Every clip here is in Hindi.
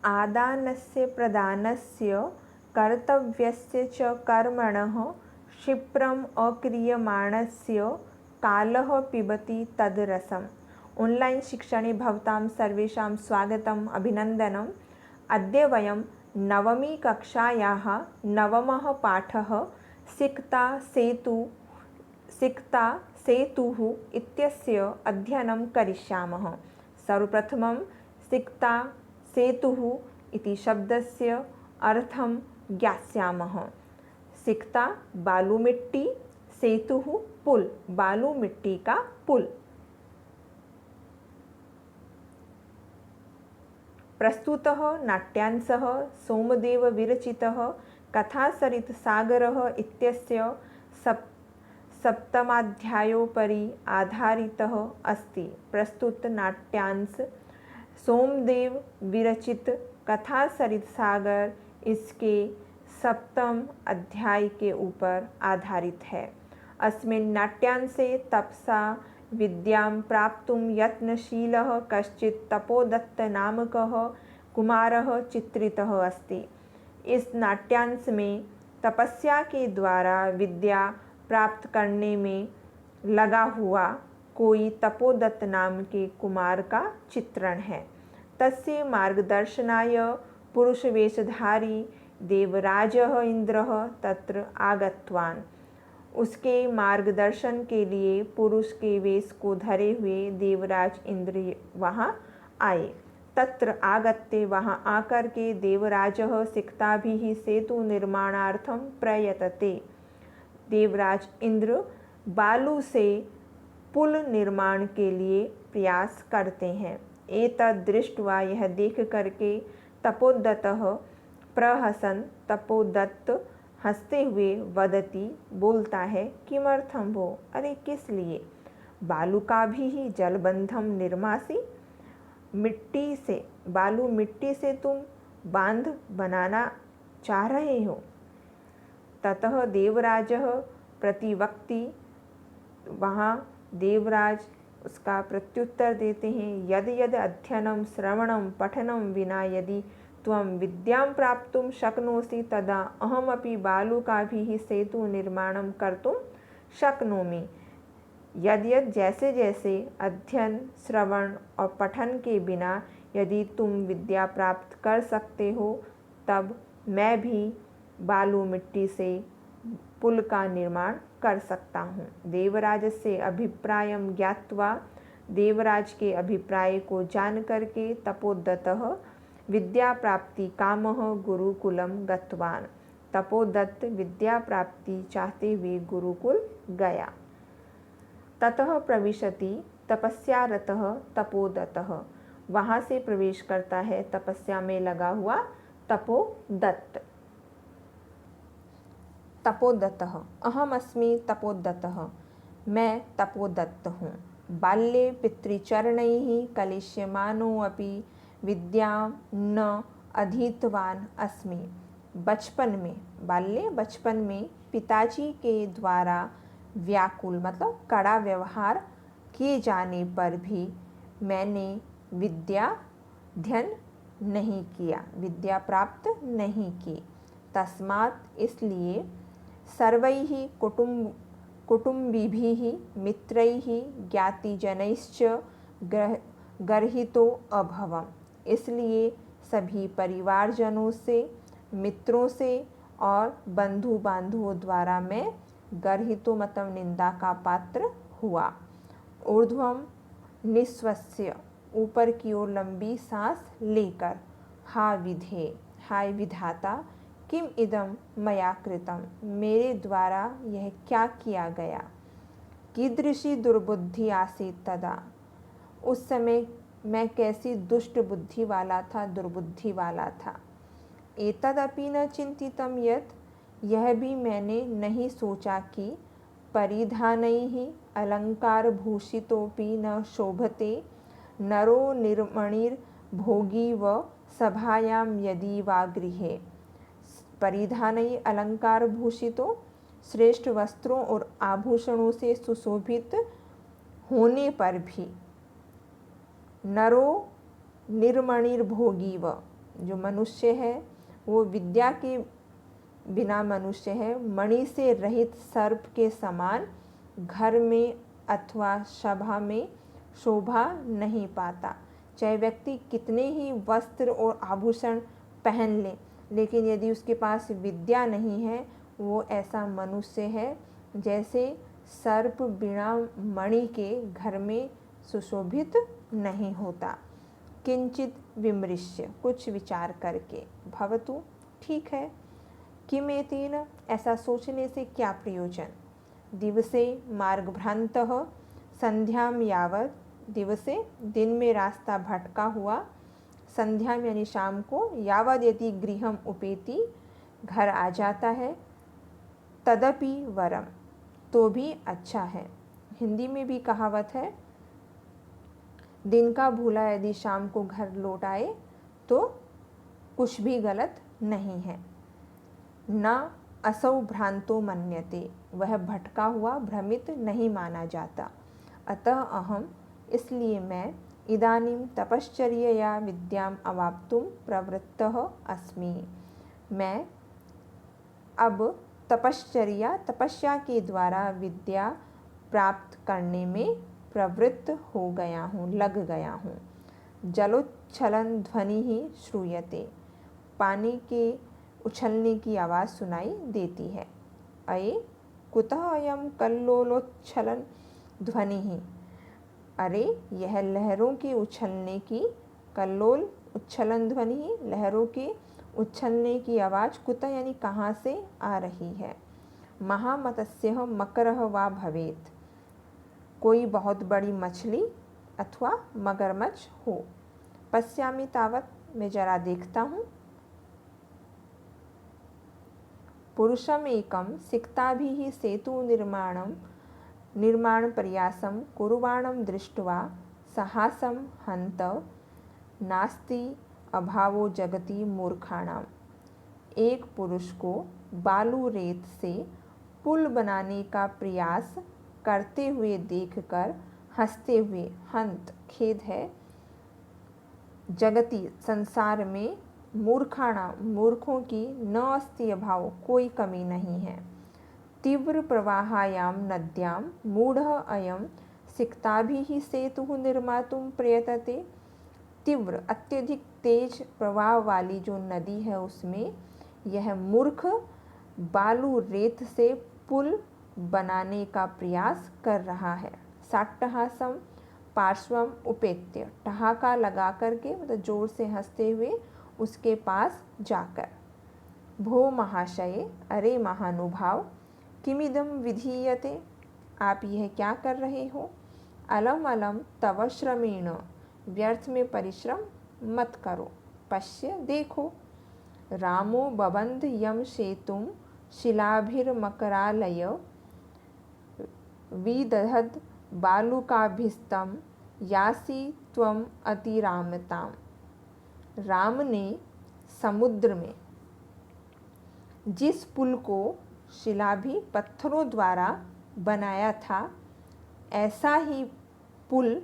आदानस्य प्रदानस्य कर्तव्यस्य च कर्मणः क्षिप्रम् अक्रियमाणस्य कालः पिबति तद् रसम्। ऑनलाइन शिक्षणे भवतां सर्वेषां स्वागतम्, अभिनन्दनम्। अद्य वयं नवमी कक्षायाः नवमः पाठः सिक्ता सेतुः इत्यस्य अध्ययनं करिष्यामः। सर्वप्रथमं सिक्ता सेतुः इति शब्दस्य अर्थं ज्ञास्यामः। सिक्ता बालू मिट्टी, सेतुः पुल, बालू मिट्टी का पुल। प्रस्तुतः नाट्यांशः सोमदेव विरचितः कथासरित्सागरः इत्यस्य सप्तमाध्यायोपरि आधारितः अस्ति। प्रस्तुत नाट्यांश सोमदेव विरचित कथासरित्सागर इसके सप्तम अध्याय के ऊपर आधारित है। अस्मिन् नाट्यांशे तपसा विद्यां प्राप्तुं यत्नशीलः कश्चित् तपोदत्त नामकः कुमारः चित्रितः अस्ति। इस नाट्यांश में तपस्या के द्वारा विद्या प्राप्त करने में लगा हुआ कोई तपोदत्त नाम के कुमार का चित्रण है। तस्य मार्गदर्शनाय पुरुषवेशधारी देवराजः इंद्रः तत्र आगतवान्। उसके मार्गदर्शन के लिए पुरुष के वेश को धरे हुए देवराज इंद्र वहाँ आए। तत्र आगत्य वहाँ आकर के देवराजः सिक्ताभिः सेतु निर्माणार्थं प्रयतते। देवराज इंद्र बालू से पुल निर्माण के लिए प्रयास करते हैं। एतद् दृष्ट्वा, यह देख करके तपोदत्तः प्रहसन, तपोदत्त हंसते हुए वदति, बोलता है, किमर्थं भो, अरे किस लिए? बालुकाभिः जलबंधम निर्मासि, बालू मिट्टी से तुम बांध बनाना चाह रहे हो। ततः देवराजः प्रतिवक्ति, वहाँ देवराज उसका प्रत्युत्तर देते हैं, यद यद अध्ययनं श्रवणं पठनं विना यदि त्वं विद्यां प्राप्तुं शक्नोसि तदा अहमपि बालुकाभिः सेतु निर्माणं कर्तुं शक्नोमि। यद्यद् जैसे जैसे अध्ययन, श्रवण और पठन के बिना यदि तुम विद्या प्राप्त कर सकते हो, तब मैं भी बालू मिट्टी से पुल का निर्माण कर सकता हूँ। देवराजस्य अभिप्रायं ज्ञात्वा, देवराज के अभिप्राय को जान करके तपोदत्तः विद्या प्राप्ति कामः गुरुकुलम गतवान्। तपोदत्त विद्या प्राप्ति चाहते हुए गुरुकुल गया। ततः प्रविशति तपस्यारतः तपोदत्तः, वहाँ से प्रवेश करता है तपस्या में लगा हुआ तपोदत्त। तपोदत्तः अहमस्मि तपोदत्तः, मैं तपोदत्त हूँ। बाल्ये पितृचरणैः कलिष्यमानोऽपि विद्यां न अधीतवान् अस्मि। बचपन में पिताजी के द्वारा व्याकुल मतलब कड़ा व्यवहार किए जाने पर भी मैंने विद्या अध्ययन नहीं किया, विद्या प्राप्त नहीं की। तस्मात् इसलिए सर्वैः कुटुम्बिभिः मित्रैः ज्ञातिजनैश्च गर्हितो अभवम्। इसलिए सभी परिवारजनों से, मित्रों से और बंधु बांधवों द्वारा मैं गर्हितो मतलब निंदा का पात्र हुआ। ऊर्ध्वं निःश्वस्य, ऊपर की ओर लंबी सांस लेकर, हाय विधाता, किम इदं मया कृतं, मेरे द्वारा यह क्या किया गया। कीदृशी दुर्बुद्धि आसीत् तदा, उस समय मैं कैसी दुष्ट बुद्धि वाला था, दुर्बुद्धि वाला था। एतदपि न चिंतितं यत्, यह भी मैंने नहीं सोचा कि परिधानैः अलङ्कारभूषितोऽपि न शोभते नरो निर्मणिर्भोगी व सभायां यदि वा गृहे। परिधानैः अलंकार भूषितों, श्रेष्ठ वस्त्रों और आभूषणों से सुशोभित होने पर भी, नरो निर्मणिर्भोगी व, जो मनुष्य है वो विद्या के बिना मनुष्य है, मणि से रहित सर्प के समान घर में अथवा सभा में शोभा नहीं पाता। चाहे व्यक्ति कितने ही वस्त्र और आभूषण पहन ले, लेकिन यदि उसके पास विद्या नहीं है, वो ऐसा मनुष्य है जैसे सर्प बिना मणि के घर में सुशोभित नहीं होता। किंचित विमृश्य, कुछ विचार करके, भवतु, ठीक है, किमेतेन, ऐसा सोचने से क्या प्रयोजन। दिवसे मार्गभ्रांतः संध्याम यावत्, दिवसे दिन में रास्ता भटका हुआ, संध्याम यानी शाम को, यावद यदि गृहम उपेति, घर आ जाता है, तदपि वरम, तो भी अच्छा है। हिंदी में भी कहावत है, दिन का भूला यदि शाम को घर लौट आए तो कुछ भी गलत नहीं है। न असौ भ्रांतो मन्यते, वह भटका हुआ भ्रमित नहीं माना जाता। अतः अहम, इसलिए मैं, इदानीं तपश्चर्यया विद्याम अवाप्तुम प्रवृत्तः अस्मि, मैं अब तपस्या के द्वारा विद्या प्राप्त करने में प्रवृत्त हो गया हूँ, लग गया हूँ। जलोच्छलन ध्वनि ही श्रूयते, पानी के उछलने की आवाज़ सुनाई देती है। अये कुतः अयम कल्लोलोच्छलन ध्वनि ही, अरे यह लहरों के उछलने की, कल्लोल उच्छलन ध्वनि ही, लहरों के उछलने की आवाज़, कुतः यानी कहाँ से आ रही है। महामत्स्यः मकरः वा भवेत्, कोई बहुत बड़ी मछली अथवा मगरमच्छ हो। पश्यामि तावत्, मैं जरा देखता हूँ। पुरुषम एकम सिक्ताभिः सेतु निर्माण प्रयासम कुर्वाणं दृष्ट्वा साहसं हन्त नास्ति अभावो जगति मूर्खाणाम। एक पुरुष को बालू रेत से पुल बनाने का प्रयास करते हुए देखकर हंसते हुए, हंत खेद है, जगति संसार में, मूर्खों की न अस्ति अभाव, कोई कमी नहीं है। तीव्र प्रवाहायाम नद्याम मूढ़ः अयम सिक्ताभिः सेतुः निर्मातुं प्रयतते। तीव्र अत्यधिक तेज प्रवाह वाली जो नदी है उसमें यह मूर्ख बालू रेत से पुल बनाने का प्रयास कर रहा है। साट्टहासम पार्श्वम उपेत्य, ठहाका लगा करके, मतलब जोर से हंसते हुए उसके पास जाकर। भो महाशय, अरे महानुभाव, किमिदम विधीयते, आप यह क्या कर रहे हो। अलम अलम तव श्रमेण, व्यर्थ में परिश्रम मत करो। पश्य, देखो, रामो बबंध यम सेतुम शिलाभिर्मकरालय विदधद बालुकाभिस्तम यासी त्वम अतिरामताम। राम ने समुद्र में जिस पुल को शिलाभि पत्थरों द्वारा बनाया था, ऐसा ही पुल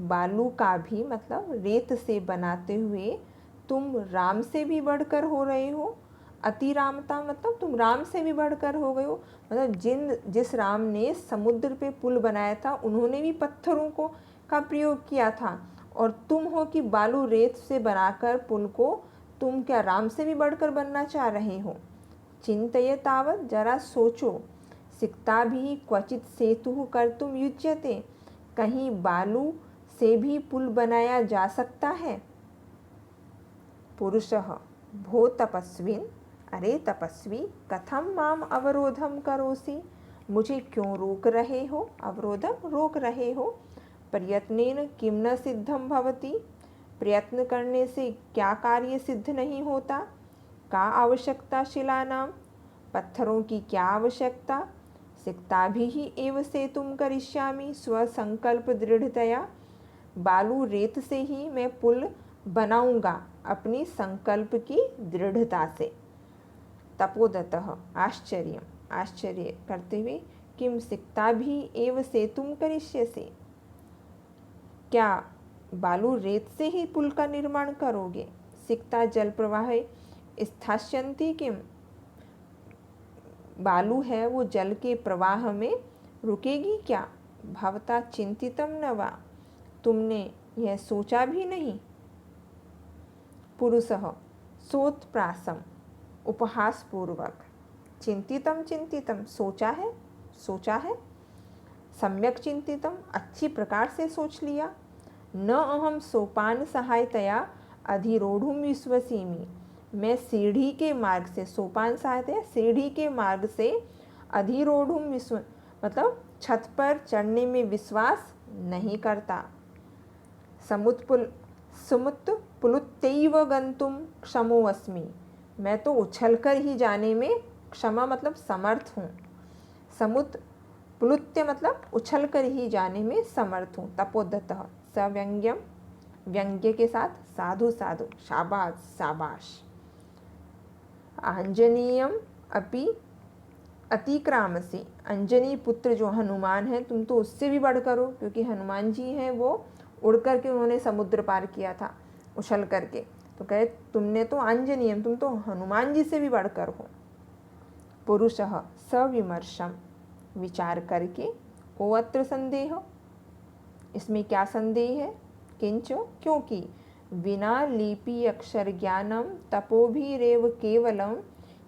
बालू का भी, मतलब रेत से बनाते हुए तुम राम से भी बढ़कर हो रहे हो। अतिरामता मतलब तुम राम से भी बढ़कर हो गए हो, मतलब जिस राम ने समुद्र पे पुल बनाया था उन्होंने भी पत्थरों को का प्रयोग किया था, और तुम हो कि बालू रेत से बनाकर पुल को तुम क्या राम से भी बढ़कर बनना चाह रहे हो। चिंतये तावत्, जरा सोचो। सिक्ता भी क्वचित सेतु कर्तुम युज्यते, कहीं बालू से भी पुल बनाया जा सकता है। पुरुषः भो तपस्विन्, अरे तपस्वी, कथम माम अवरोधम करोसि, मुझे क्यों रोक रहे हो, अवरोधम रोक रहे हो। प्रयत्नेन किम न सिद्धम भवति, प्रयत्न करने से क्या कार्य सिद्ध नहीं होता। का आवश्यकता शिलानाम, पत्थरों की क्या आवश्यकता। सिक्ताभिः एव सेतुं करिष्यामि स्वसंकल्प दृढ़तया, बालू रेत से ही मैं पुल बनाऊंगा अपनी संकल्प की दृढ़ता से। तपोदतः आश्चर्य करते हुए, किम सिक्ताभिः एव सेतुं करिष्यसि, क्या बालू रेत से ही पुल का निर्माण करोगे। सिक्ता जल प्रवाह स्थास्यन्ति किम, बालू है वो जल के प्रवाह में रुकेगी क्या। भवता चिंतितम न वा, तुमने यह सोचा भी नहीं। पुरुषः सोत्प्रासम, उपहास पूर्वक। चिंतितम चिंतितम, सोचा है, सोचा है। सम्यक चिंतितम, अच्छी प्रकार से सोच लिया। न अहम सोपान सहायतया अधिरोढ़ुम विश्वसीमि, मैं सीढ़ी के मार्ग से, सोपान सहायतया सीढ़ी के मार्ग से, अधिरोढ़ुम विश्व मतलब छत पर चढ़ने में विश्वास नहीं करता। समुत्पुलुत्यैव गंतुम क्षमोऽस्मि, मैं तो उछलकर ही जाने में क्षमा मतलब समर्थ हूँ। समुत्प्लुत्य मतलब उछलकर ही जाने में समर्थ हूँ। तपोदत्तः सव्यंग्यम, व्यंग्य के साथ साधु साधु, शाबाश शाबाश। आंजनीयम अपि अतिक्रामसि, अंजनी पुत्र जो हनुमान है तुम तो उससे भी बढ़कर हो, क्योंकि हनुमान जी हैं वो उड़ करके उन्होंने समुद्र पार किया था उछल करके। तो कहे तुमने तो आंजनीयम, तुम तो हनुमान जी से भी बढ़कर हो। पुरुषः सविमर्शम, विचार करके। को अत्र संदेह, इसमें क्या संदेह है। किंच, क्योंकि विना लिपि अक्षर ज्ञानम तपोभिरेव केवलम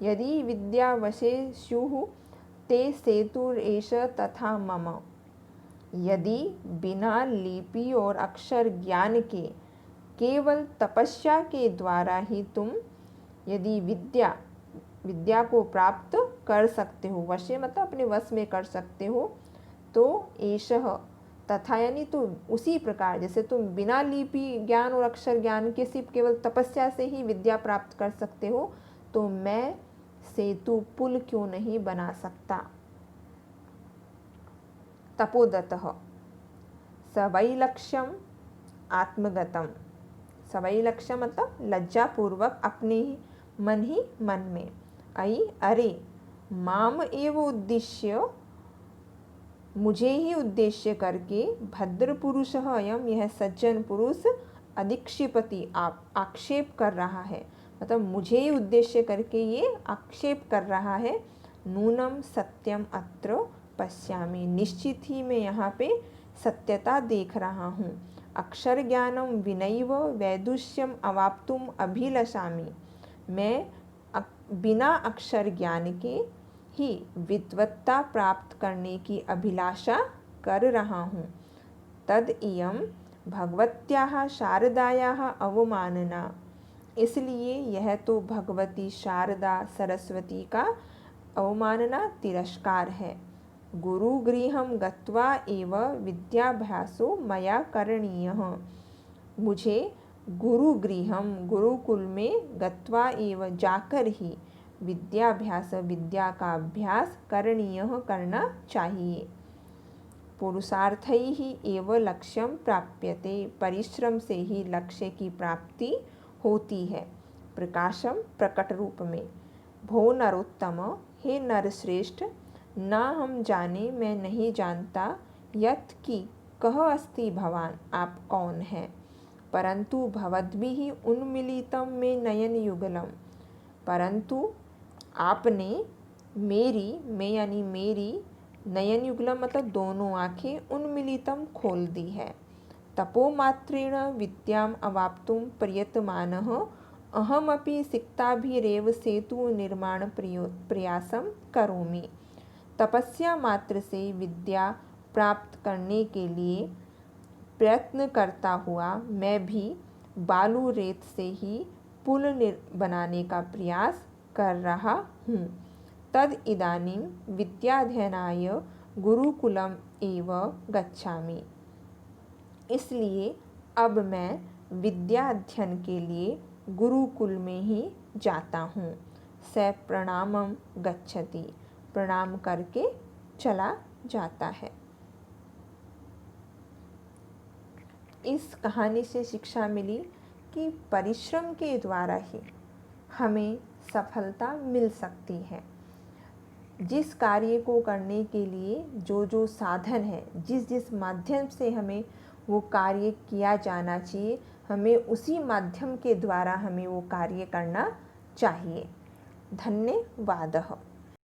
यदि विद्यावशे स्युः ते सेतुरेष तथा मम। यदि बिना लिपि और अक्षर ज्ञान के केवल तपस्या के द्वारा ही तुम यदि विद्या को प्राप्त कर सकते हो, वशे मतलब अपने वश में कर सकते हो, तो एषः तथा यानी तो उसी प्रकार जैसे तुम बिना लिपि ज्ञान और अक्षर ज्ञान के सिर्फ केवल तपस्या से ही विद्या प्राप्त कर सकते हो, तो मैं सेतु पुल क्यों नहीं बना सकता। तपोदत्तः सवैलक्ष्यम आत्मगतम, सवैलक्ष्यम मतलब लज्जापूर्वक अपने ही मन में। अयि अरे, माम एव उद्देश्य, मुझे ही उद्देश्य करके, भद्र पुरुष अयम, यह सज्जन पुरुष, अधिक्षिपति आक्षेप कर रहा है, मतलब मुझे ही उद्देश्य करके ये आक्षेप कर रहा है। नूनम सत्यम अत्र पश्यामि, निश्चित ही मैं यहाँ पे सत्यता देख रहा हूँ। अक्षर ज्ञानम विनैव वैदुष्यम अवाप्तुम अभिलषामि, मैं बिना अक्षर ज्ञान के ही विद्वत्ता प्राप्त करने की अभिलाषा कर रहा हूँ। तद इयं भगवत्याः शारदायाः अवमानना, इसलिए यह तो भगवती शारदा सरस्वती का अवमानना, तिरस्कार है। गुरुगृहं गत्वा एव विद्याभ्यासो मया करणीयः, मुझे गुरुगृहम गुरुकुल में गत्वा एव जाकर ही विद्या का अभ्यास करणीयः करना चाहिए। पुरुषार्थैः एव लक्ष्यम प्राप्यते, परिश्रम से ही लक्ष्य की प्राप्ति होती है। प्रकाशम प्रकट रूप में। भो नरोत्तम, हे नरश्रेष्ठ, ना हम जाने, मैं नहीं जानता, यत् कि कह अस्ति भवान, आप कौन हैं। परंतु भवद्भिः उन्मीलितं मे नयन युगलम, परंतु आपने मेरी, मैं यानी मेरी, नयन युगलम मतलब दोनों आँखें, उन्मीलितम खोल दी है। तपोमात्रेण विद्याम अवाप्तुम प्रयतमानः अहमपि सिक्ताभिरेव सेतु निर्माण प्रयासम करोमि। तपस्या मात्र से विद्या प्राप्त करने के लिए प्रयत्न करता हुआ मैं भी बालू रेत से ही पुल बनाने का प्रयास कर रहा हूँ। तद इदानीं विद्याध्ययनाय गुरुकुलम एव गच्छामि, इसलिए अब मैं विद्या अध्ययन के लिए गुरुकुल में ही जाता हूँ। स प्रणामं गच्छति, प्रणाम करके चला जाता है। इस कहानी से शिक्षा मिली कि परिश्रम के द्वारा ही हमें सफलता मिल सकती है। जिस कार्य को करने के लिए जो जो साधन है, जिस जिस माध्यम से हमें वो कार्य किया जाना चाहिए, हमें उसी माध्यम के द्वारा हमें वो कार्य करना चाहिए। धन्यवादः।